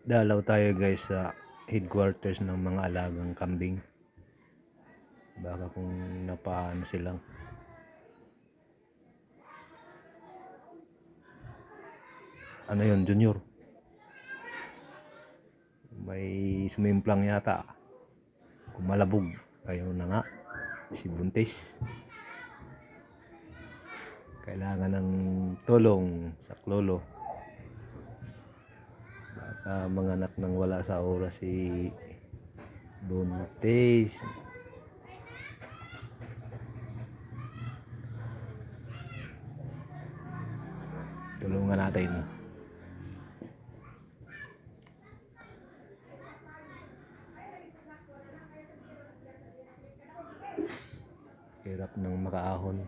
Dalaw tayo guys sa headquarters ng mga alagang kambing. Baka kung napaano silang. Ano yun, Junior? May sumimplang yata. Kumalabog. Ayaw na nga. Si Buntis. Kailangan ng tulong sa klolo. Baka manganak nang wala sa oras si Buntis. Tulungan natin. Hirap ng makaahon.